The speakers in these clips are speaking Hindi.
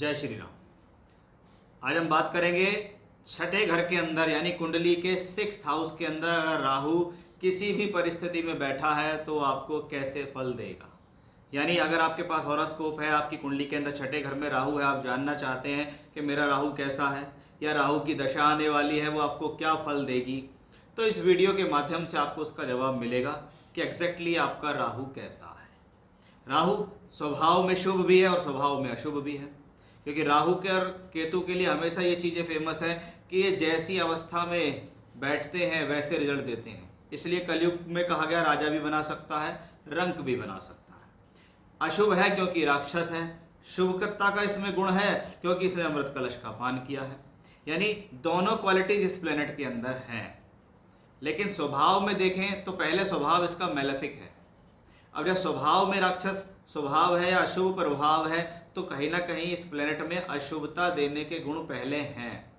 जय श्री राम। आज हम बात करेंगे छठे घर के अंदर यानी कुंडली के 6th हाउस के अंदर अगर राहु किसी भी परिस्थिति में बैठा है तो आपको कैसे फल देगा। यानी अगर आपके पास हॉरोस्कोप है, आपकी कुंडली के अंदर छठे घर में राहु है, आप जानना चाहते हैं कि मेरा राहु कैसा है या राहु की दशा आने वाली है वो आपको क्या फल देगी, तो इस वीडियो के माध्यम से आपको उसका जवाब मिलेगा कि एग्जैक्टली आपका राहु कैसा है। राहु स्वभाव में शुभ भी है और स्वभाव में अशुभ भी है, क्योंकि राहु के और केतु के लिए हमेशा ये चीज़ें फेमस है कि ये जैसी अवस्था में बैठते हैं वैसे रिजल्ट देते हैं। इसलिए कलयुग में कहा गया राजा भी बना सकता है, रंक भी बना सकता है। अशुभ है क्योंकि राक्षस है, शुभकत्ता का इसमें गुण है क्योंकि इसने अमृत कलश का पान किया है। यानी दोनों क्वालिटीज इस प्लेनेट के अंदर हैं। लेकिन स्वभाव में देखें तो पहले स्वभाव इसका मेलेफिक है। अब जब स्वभाव में राक्षस स्वभाव है या अशुभ प्रभाव है तो कहीं ना कहीं इस प्लेनेट में अशुभता देने के गुण पहले हैं।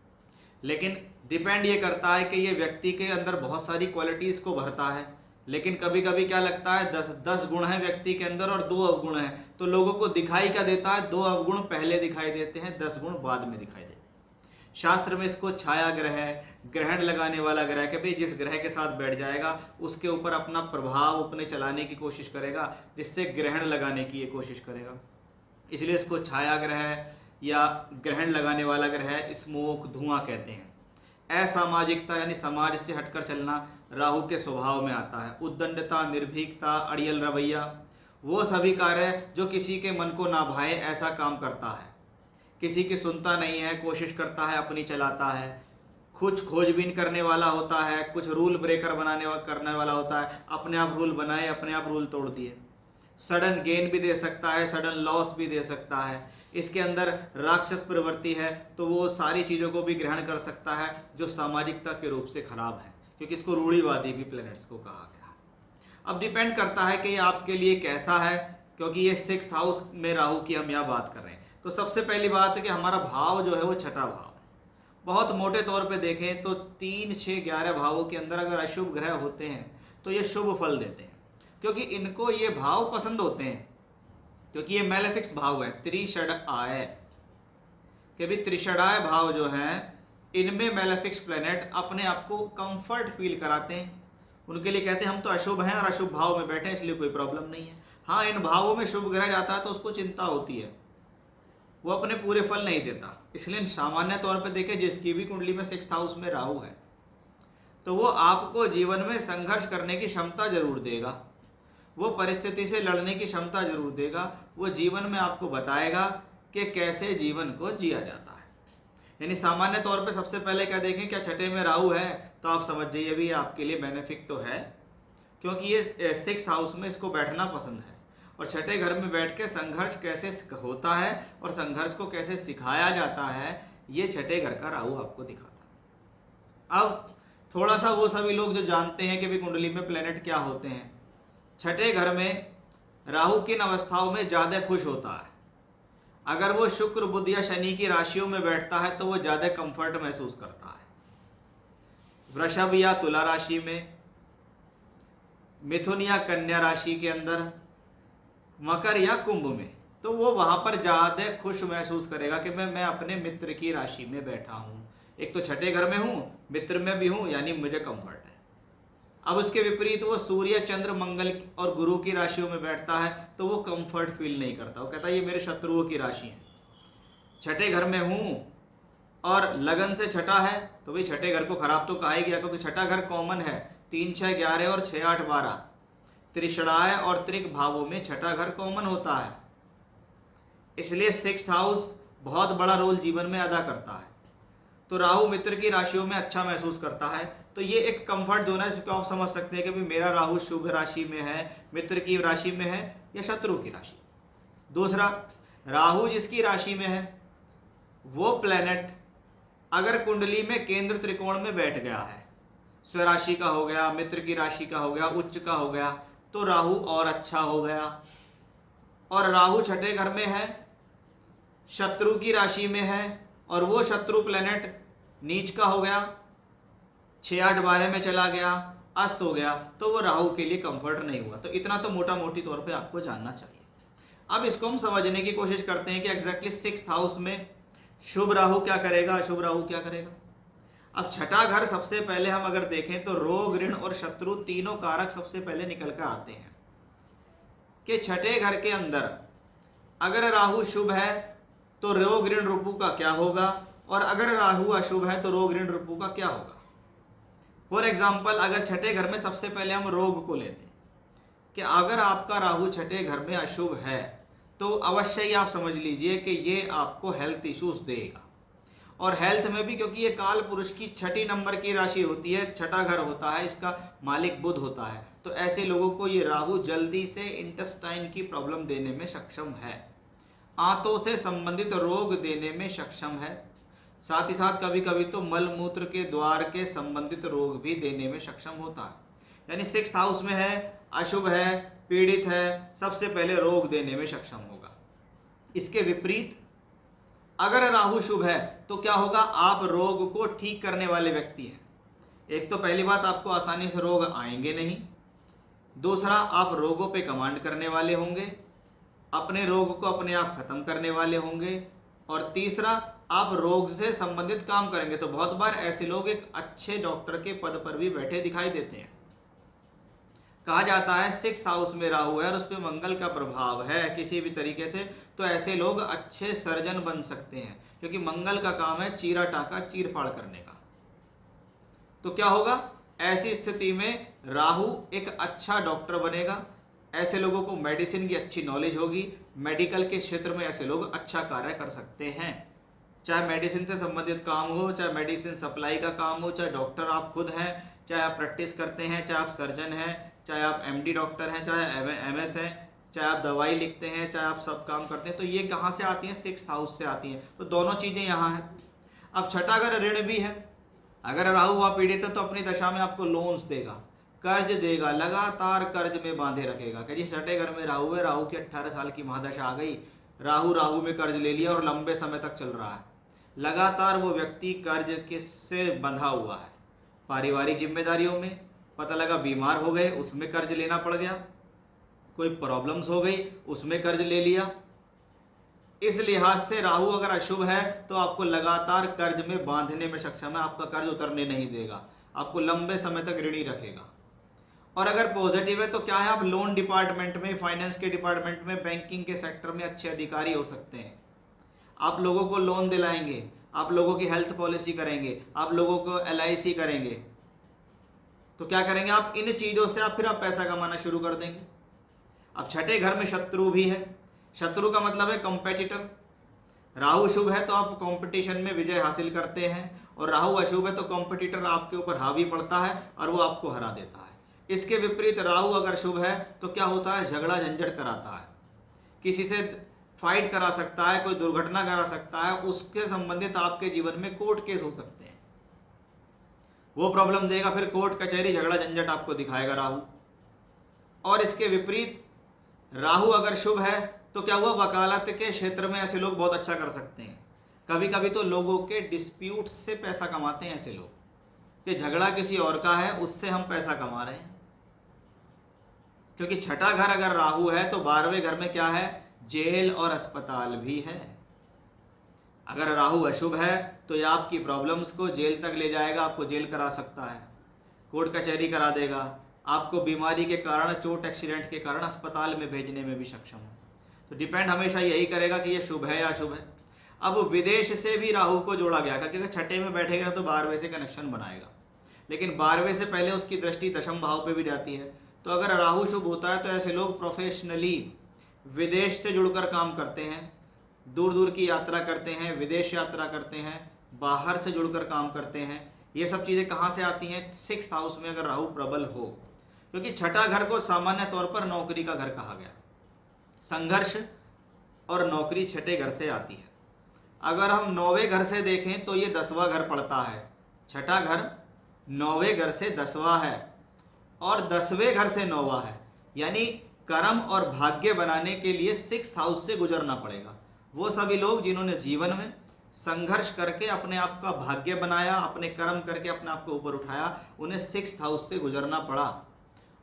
लेकिन डिपेंड ये करता है कि ये व्यक्ति के अंदर बहुत सारी क्वालिटीज़ को भरता है। लेकिन कभी कभी क्या लगता है 10 गुण हैं व्यक्ति के अंदर और 2 अवगुण हैं, तो लोगों को दिखाई क्या देता है, 2 अवगुण पहले दिखाई देते हैं, 10 गुण बाद में दिखाई देते हैं। शास्त्र में इसको छाया ग्रह, ग्रहण लगाने वाला ग्रह के भाई जिस ग्रह के साथ बैठ जाएगा उसके ऊपर अपना प्रभाव अपने चलाने की कोशिश करेगा, जिससे ग्रहण लगाने की ये कोशिश करेगा। इसलिए इसको छाया ग्रह या ग्रहण लगाने वाला ग्रह, स्मोक, धुआं कहते हैं। असामाजिकता यानी समाज से हटकर चलना राहु के स्वभाव में आता है। उद्दंडता, निर्भीकता, अड़ियल रवैया, वो सभी कार्य जो किसी के मन को ना भाए ऐसा काम करता है। किसी की सुनता नहीं है, कोशिश करता है, अपनी चलाता है। कुछ खोजबीन करने वाला होता है, कुछ रूल ब्रेकर करने वाला होता है, अपने आप रूल बनाए, अपने आप रूल तोड़ दिए। सडन गेन भी दे सकता है, सडन लॉस भी दे सकता है। इसके अंदर राक्षस प्रवृत्ति है तो वो सारी चीज़ों को भी ग्रहण कर सकता है जो सामाजिकता के रूप से खराब है, क्योंकि इसको रूढ़िवादी भी प्लैनेट्स को कहा गया है। अब डिपेंड करता है कि ये आपके लिए कैसा है, क्योंकि ये 6th हाउस में राहु की हम यहाँ बात कर रहे हैं। तो सबसे पहली बात है कि हमारा भाव जो है वो छठा भाव है। बहुत मोटे तौर पे देखें तो 3, 6, 11 भावों के अंदर अगर अशुभ ग्रह होते हैं तो ये शुभ फल देते हैं, क्योंकि इनको ये भाव पसंद होते हैं, क्योंकि ये मेलेफिक्स भाव है। त्रिषडाय के भी त्रिषडाय भाव जो हैं इनमें मेलेफिक्स प्लेनेट अपने आप को कंफर्ट फील कराते हैं। उनके लिए कहते हैं हम तो अशुभ हैं और अशुभ भाव में बैठे हैं इसलिए कोई प्रॉब्लम नहीं है। हाँ, इन भावों में शुभ ग्रह जाता है तो उसको चिंता होती है, वो अपने पूरे फल नहीं देता। इसलिए सामान्य तौर पर देखें जिसकी भी कुंडली में 6th हाउस में राहु है तो वो आपको जीवन में संघर्ष करने की क्षमता जरूर देगा, वो परिस्थिति से लड़ने की क्षमता जरूर देगा, वो जीवन में आपको बताएगा कि कैसे जीवन को जिया जाता है। यानी सामान्य तौर पे सबसे पहले क्या देखें, क्या छठे में राहु है तो आप समझ जाइए भी आपके लिए बेनिफिट तो है, क्योंकि ये 6th हाउस में इसको बैठना पसंद है। और छठे घर में बैठ के संघर्ष कैसे होता है और संघर्ष को कैसे सिखाया जाता है ये छठे घर का राहु आपको दिखाता है। अब थोड़ा सा वो सभी लोग जो जानते हैं कि भी कुंडली में प्लेनेट क्या होते हैं, छठे घर में राहु किन अवस्थाओं में ज़्यादा खुश होता है। अगर वो शुक्र, बुध या शनि की राशियों में बैठता है तो वो ज़्यादा कंफर्ट महसूस करता है। वृषभ या तुला राशि में, मिथुन या कन्या राशि के अंदर, मकर या कुंभ में, तो वो वहाँ पर ज़्यादा खुश महसूस करेगा कि मैं अपने मित्र की राशि में बैठा हूँ। एक तो छठे घर में हूँ, मित्र में भी हूँ, यानी मुझे कंफर्ट है। अब उसके विपरीत वो सूर्य, चंद्र, मंगल और गुरु की राशियों में बैठता है तो वो कंफर्ट फील नहीं करता, वो कहता है ये मेरे शत्रुओं की राशि है। छठे घर में हूँ और लगन से छठा है तो भाई छठे घर को खराब तो कहा ही गया, क्योंकि छठा घर कॉमन है। 3, 6, 11 और 6, 8, 12 त्रिषणाय और त्रिक भावों में छठा घर कॉमन होता है। इसलिए 6th हाउस बहुत बड़ा रोल जीवन में अदा करता है। तो राहु मित्र की राशियों में अच्छा महसूस करता है तो ये एक कंफर्ट जोन है, जिसको आप समझ सकते हैं कि भाई मेरा राहु शुभ राशि में है, मित्र की राशि में है या शत्रु की राशि। दूसरा, राहु जिसकी राशि में है वो प्लेनेट अगर कुंडली में केंद्र त्रिकोण में बैठ गया है, स्वराशि का हो गया, मित्र की राशि का हो गया, उच्च का हो गया, तो राहु और अच्छा हो गया। और राहु छठे घर में है, शत्रु की राशि में है और वो शत्रु प्लेनेट नीच का हो गया, 6, 8, 12 में चला गया, अस्त हो गया, तो वो राहु के लिए कंफर्ट नहीं हुआ। तो इतना तो मोटा मोटी तौर पे आपको जानना चाहिए। अब इसको हम समझने की कोशिश करते हैं कि एग्जैक्टली 6th हाउस में शुभ राहु क्या करेगा, अशुभ राहु क्या करेगा। अब छठा घर सबसे पहले हम अगर देखें तो रोग, ऋण और शत्रु तीनों कारक सबसे पहले निकल कर आते हैं कि छठे घर के अंदर अगर राहु शुभ है तो रोग, ऋण, रुपु का क्या होगा, और अगर राहु अशुभ है तो रोग, ऋण, रुपु का क्या होगा। फॉर एग्जाम्पल, अगर छठे घर में सबसे पहले हम रोग को लेते हैं कि अगर आपका राहु छठे घर में अशुभ है तो अवश्य ही आप समझ लीजिए कि ये आपको हेल्थ इश्यूज देगा। और हेल्थ में भी, क्योंकि ये काल पुरुष की छठी नंबर की राशि होती है, छठा घर होता है, इसका मालिक बुध होता है, तो ऐसे लोगों को ये राहु जल्दी से इंटेस्टाइन की प्रॉब्लम देने में सक्षम है, आंतों से संबंधित रोग देने में सक्षम है, साथ ही साथ कभी कभी तो मल मूत्र के द्वार के संबंधित रोग भी देने में सक्षम होता है। यानी 6th हाउस में है, अशुभ है, पीड़ित है, सबसे पहले रोग देने में सक्षम होगा। इसके विपरीत अगर राहु शुभ है तो क्या होगा, आप रोग को ठीक करने वाले व्यक्ति हैं। एक तो पहली बात, आपको आसानी से रोग आएंगे नहीं, दूसरा आप रोगों पे कमांड करने वाले होंगे, अपने रोग को अपने आप खत्म करने वाले होंगे, और तीसरा आप रोग से संबंधित काम करेंगे। तो बहुत बार ऐसे लोग एक अच्छे डॉक्टर के पद पर भी बैठे दिखाई देते हैं। कहा जाता है 6th हाउस में राहु है और उस पर मंगल का प्रभाव है किसी भी तरीके से, तो ऐसे लोग अच्छे सर्जन बन सकते हैं, क्योंकि मंगल का काम है चीरा टाका चीर फाड़ करने का। तो क्या होगा, ऐसी स्थिति में राहु एक अच्छा डॉक्टर बनेगा। ऐसे लोगों को मेडिसिन की अच्छी नॉलेज होगी, मेडिकल के क्षेत्र में ऐसे लोग अच्छा कार्य कर सकते हैं, चाहे मेडिसिन से संबंधित काम हो, चाहे मेडिसिन सप्लाई का काम हो, चाहे डॉक्टर आप खुद हैं, चाहे आप प्रैक्टिस करते हैं, चाहे आप सर्जन हैं, चाहे आप एमडी डॉक्टर हैं, चाहे एमएस हैं, चाहे आप दवाई लिखते हैं, चाहे आप सब काम करते हैं, तो ये कहाँ से आती हैं, 6th हाउस से आती हैं। तो दोनों चीज़ें यहाँ हैं। अब छठा घर ऋण भी है, अगर राहु हुआ पीड़ित है तो अपनी दशा में आपको लोन्स देगा, कर्ज देगा, लगातार कर्ज में बांधे रखेगा। कहिए छठे घर में राहु है, राहु की 18 साल की महादशा आ गई, राहु में कर्ज ले लिया और लंबे समय तक चल रहा है, लगातार वो व्यक्ति कर्ज किससे बंधा हुआ है, पारिवारिक जिम्मेदारियों में, पता लगा बीमार हो गए उसमें कर्ज लेना पड़ गया, कोई प्रॉब्लम्स हो गई उसमें कर्ज ले लिया। इस लिहाज से राहु अगर अशुभ है तो आपको लगातार कर्ज में बांधने में सक्षम है, आपका कर्ज उतरने नहीं देगा, आपको लंबे समय तक ऋणी रखेगा। और अगर पॉजिटिव है तो क्या है, आप लोन डिपार्टमेंट में, फाइनेंस के डिपार्टमेंट में, बैंकिंग के सेक्टर में अच्छे अधिकारी हो सकते हैं। आप लोगों को लोन दिलाएंगे, आप लोगों की हेल्थ पॉलिसी करेंगे, आप लोगों को LIC करेंगे, तो क्या करेंगे आप, इन चीज़ों से आप पैसा कमाना शुरू कर देंगे। अब छठे घर में शत्रु भी है, शत्रु का मतलब है कंपेटिटर। राहु शुभ है तो आप कंपटीशन में विजय हासिल करते हैं, और राहु अशुभ है तो कंपटीटर आपके ऊपर हावी पड़ता है और वो आपको हरा देता है। इसके विपरीत राहु अगर शुभ है तो क्या होता है, झगड़ा झंझट कराता है, किसी से फाइट करा सकता है, कोई दुर्घटना करा सकता है, उसके संबंधित आपके जीवन में कोर्ट केस हो सकते हैं, वो प्रॉब्लम देगा, फिर कोर्ट कचहरी झगड़ा झंझट आपको दिखाएगा राहु। और इसके विपरीत राहु अगर शुभ है तो क्या हुआ, वकालत के क्षेत्र में ऐसे लोग बहुत अच्छा कर सकते हैं। कभी कभी तो लोगों के डिस्प्यूट से पैसा कमाते हैं ऐसे लोग, कि झगड़ा किसी और का है उससे हम पैसा कमा रहे हैं। क्योंकि छठा घर अगर राहु है तो 12वें घर में क्या है, जेल और अस्पताल भी है। अगर राहु अशुभ है तो ये आपकी प्रॉब्लम्स को जेल तक ले जाएगा, आपको जेल करा सकता है, कोर्ट कचहरी करा देगा, आपको बीमारी के कारण, चोट एक्सीडेंट के कारण अस्पताल में भेजने में भी सक्षम है। तो डिपेंड हमेशा यही करेगा कि ये शुभ है या अशुभ है। अब विदेश से भी राहु को जोड़ा गया, क्योंकि छठे में बैठेगा तो 12वें से कनेक्शन बनाएगा, लेकिन 12वें से पहले उसकी दृष्टि दशम भाव पे भी जाती है। तो अगर राहु शुभ होता है तो ऐसे लोग प्रोफेशनली विदेश से जुड़कर काम करते हैं, दूर दूर की यात्रा करते हैं, विदेश यात्रा करते हैं, बाहर से जुड़कर काम करते हैं। ये सब चीज़ें कहाँ से आती हैं, 6th हाउस में अगर राहु प्रबल हो, क्योंकि छठा घर को सामान्य तौर पर नौकरी का घर कहा गया। संघर्ष और नौकरी छठे घर से आती है। अगर हम 9वें घर से देखें तो ये 10वां घर पड़ता है। छठा घर 9वें घर से 10वां है और 10वें घर से 9वां है, यानी कर्म और भाग्य बनाने के लिए 6th हाउस से गुजरना पड़ेगा। वो सभी लोग जिन्होंने जीवन में संघर्ष करके अपने आप का भाग्य बनाया, अपने कर्म करके अपने आप को ऊपर उठाया, उन्हें 6th हाउस से गुजरना पड़ा।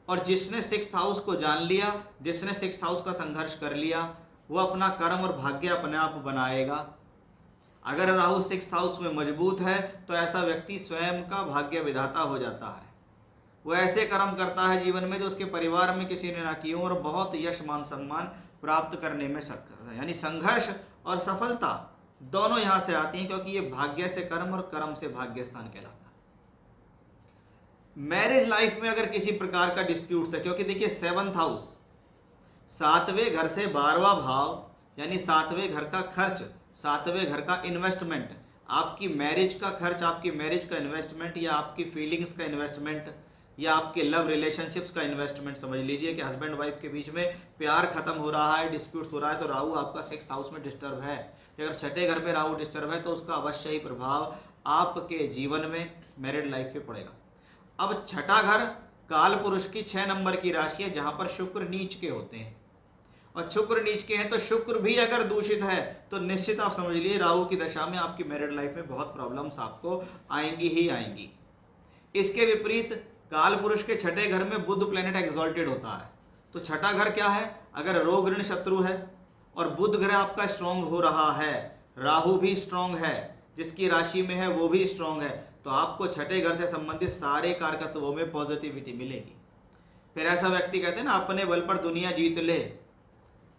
और जिसने 6th हाउस को जान लिया, जिसने 6th हाउस का संघर्ष कर लिया, वो अपना कर्म और भाग्य अपने आप बनाएगा। अगर राहु 6th हाउस में मजबूत है तो ऐसा व्यक्ति स्वयं का भाग्य विधाता हो जाता है। वो ऐसे कर्म करता है जीवन में जो उसके परिवार में किसी ने ना किए हों, और बहुत यश मान सम्मान प्राप्त करने में सक्षम है। यानी संघर्ष और सफलता दोनों यहां से आती हैं, क्योंकि ये भाग्य से कर्म और कर्म से भाग्य स्थान कहलाता है। मैरिज लाइफ में अगर किसी प्रकार का डिस्प्यूट है, क्योंकि देखिए 7th हाउस 7वें घर से 12वां भाव, यानी 7वें घर का खर्च, 7वें घर का इन्वेस्टमेंट, आपकी मैरिज का खर्च, आपकी मैरिज का इन्वेस्टमेंट, या आपकी फीलिंग्स का इन्वेस्टमेंट, या आपके लव रिलेशनशिप्स का इन्वेस्टमेंट। समझ लीजिए कि हस्बैंड वाइफ के बीच में प्यार खत्म हो रहा है, डिस्प्यूट हो रहा है, तो राहु आपका 6th हाउस में डिस्टर्ब है। अगर 6ठे घर में राहु डिस्टर्ब है तो उसका अवश्य ही प्रभाव आपके जीवन में मैरिड लाइफ पे पड़ेगा। अब 6ठा घर काल पुरुष की 6 नंबर की राशि है, जहां पर शुक्र नीच के होते हैं, और शुक्र नीच के हैं तो शुक्र भी अगर दूषित है तो निश्चित आप समझ लीजिए राहु की दशा में आपकी मैरिड लाइफ में बहुत प्रॉब्लम्स आपको आएंगी ही आएंगी। इसके विपरीत काल पुरुष के 6ठे घर में बुध प्लेनेट एग्जॉल्टेड होता है, तो 6ठा घर क्या है, अगर रोग ऋण शत्रु है और बुध ग्रह आपका स्ट्रांग हो रहा है, राहु भी स्ट्रांग है, जिसकी राशि में है वो भी स्ट्रांग है, तो आपको 6ठे घर से संबंधित सारे कारकत्वों में पॉजिटिविटी मिलेगी। फिर ऐसा व्यक्ति कहते हैं ना, अपने बल पर दुनिया जीत ले,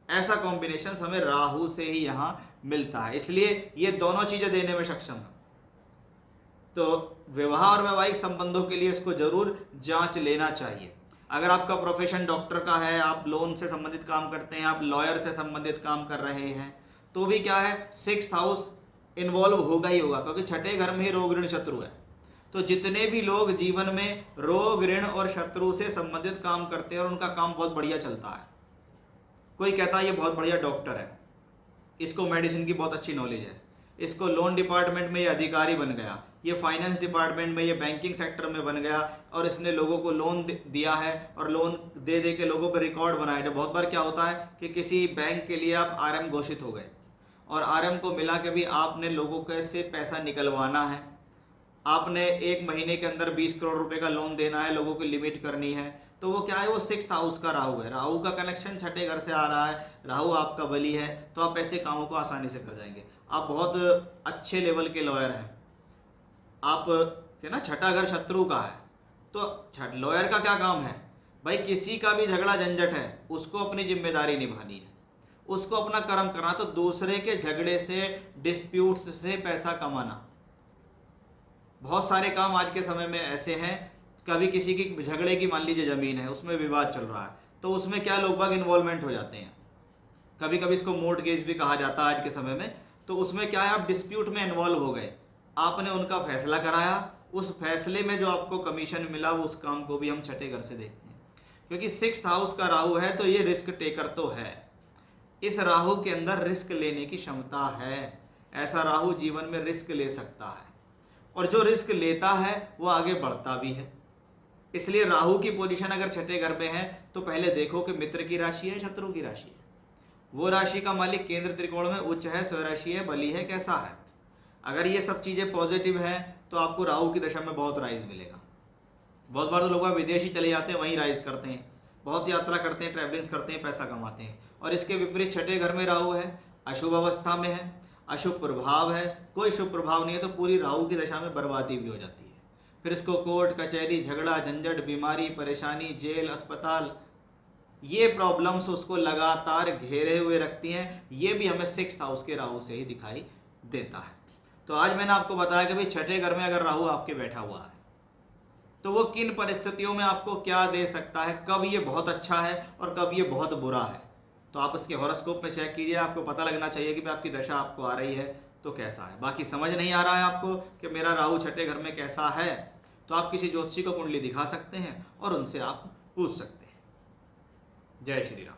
ऐसा कॉम्बिनेशन हमें राहु से ही यहाँ मिलता है, इसलिए ये दोनों चीजें देने में सक्षम है। तो विवाह और वैवाहिक संबंधों के लिए इसको जरूर जांच लेना चाहिए। अगर आपका प्रोफेशन डॉक्टर का है, आप लोन से संबंधित काम करते हैं, आप लॉयर से संबंधित काम कर रहे हैं, तो भी क्या है 6th हाउस इन्वॉल्व होगा ही होगा, क्योंकि 6ठे घर में ही रोग ऋण शत्रु है। तो जितने भी लोग जीवन में रोग ऋण और शत्रु से संबंधित काम करते हैं और उनका काम बहुत बढ़िया चलता है, कोई कहता है ये बहुत बढ़िया डॉक्टर है, इसको मेडिसिन की बहुत अच्छी नॉलेज है, इसको लोन डिपार्टमेंट में ये अधिकारी बन गया, ये फाइनेंस डिपार्टमेंट में, ये बैंकिंग सेक्टर में बन गया, और इसने लोगों को लोन दिया है और लोन दे दे के लोगों पर रिकॉर्ड बनाए। तो बहुत बार क्या होता है कि किसी बैंक के लिए आप आरएम घोषित हो गए, और आरएम को मिला के भी आपने लोगों के से पैसा निकलवाना है, आपने 1 महीने के अंदर 20 करोड़ रुपए का लोन देना है, लोगों की लिमिट करनी है, तो वो क्या है, वो 6th हाउस का राहु है, राहु का कनेक्शन 6ठे घर से आ रहा है, राहु आपका बली है, तो आप ऐसे कामों को आसानी से कर जाएंगे। आप बहुत अच्छे लेवल के लॉयर हैं, आप है ना, 6ठा घर शत्रु का है, तो लॉयर का क्या काम है भाई, किसी का भी झगड़ा झंझट है उसको अपनी जिम्मेदारी निभानी है, उसको अपना कर्म करना, तो दूसरे के झगड़े से, डिस्प्यूट्स से पैसा कमाना। बहुत सारे काम आज के समय में ऐसे हैं, कभी किसी की झगड़े की मान लीजिए जमीन है, उसमें विवाद चल रहा है, तो उसमें क्या लोग बाग इन्वॉल्वमेंट हो जाते हैं, कभी कभी इसको मोर्टगेज भी कहा जाता है आज के समय में। तो उसमें क्या है, आप डिस्प्यूट में इन्वॉल्व हो गए, आपने उनका फैसला कराया, उस फैसले में जो आपको कमीशन मिला वो उस काम को भी हम 6ठे घर से देखते हैं, क्योंकि 6th हाउस का राहु है तो ये रिस्क टेकर तो है, इस राहु के अंदर रिस्क लेने की क्षमता है, ऐसा राहु जीवन में रिस्क ले सकता है, और जो रिस्क लेता है वो आगे बढ़ता भी है। इसलिए राहु की पोजीशन अगर 6ठे घर में है तो पहले देखो कि मित्र की राशि है, शत्रु की राशि है, वो राशि का मालिक केंद्र त्रिकोण में उच्च है, स्वराशि है, बली है, कैसा है। अगर ये सब चीज़ें पॉजिटिव हैं तो आपको राहु की दशा में बहुत राइज मिलेगा। बहुत बार तो लोग विदेशी चले जाते हैं, वहीं राइज करते हैं, बहुत यात्रा करते हैं, ट्रैवलिंग्स करते हैं, पैसा कमाते हैं। और इसके विपरीत 6ठे घर में राहु है, अशुभ अवस्था में है, अशुभ प्रभाव है, कोई शुभ प्रभाव नहीं है, तो पूरी राहु की दशा में बर्बादी भी हो जाती है। फिर इसको कोर्ट कचहरी, झगड़ा झंझट, बीमारी, परेशानी, जेल, अस्पताल, ये प्रॉब्लम्स उसको लगातार घेरे हुए रखती हैं। ये भी हमें 6th हाउस के राहु से ही दिखाई देता है। तो आज मैंने आपको बताया कि भाई 6ठे घर में अगर राहु आपके बैठा हुआ है तो वो किन परिस्थितियों में आपको क्या दे सकता है, कब ये बहुत अच्छा है और कब ये बहुत बुरा है। तो आप इसके हॉरोस्कोप में चेक कीजिए, आपको पता लगना चाहिए कि आपकी दशा आपको आ रही है तो कैसा है। बाकी समझ नहीं आ रहा है आपको कि मेरा राहु 6ठे घर में कैसा है, तो आप किसी ज्योतिषी को कुंडली दिखा सकते हैं और उनसे आप पूछ सकते हैं। जय श्री राम।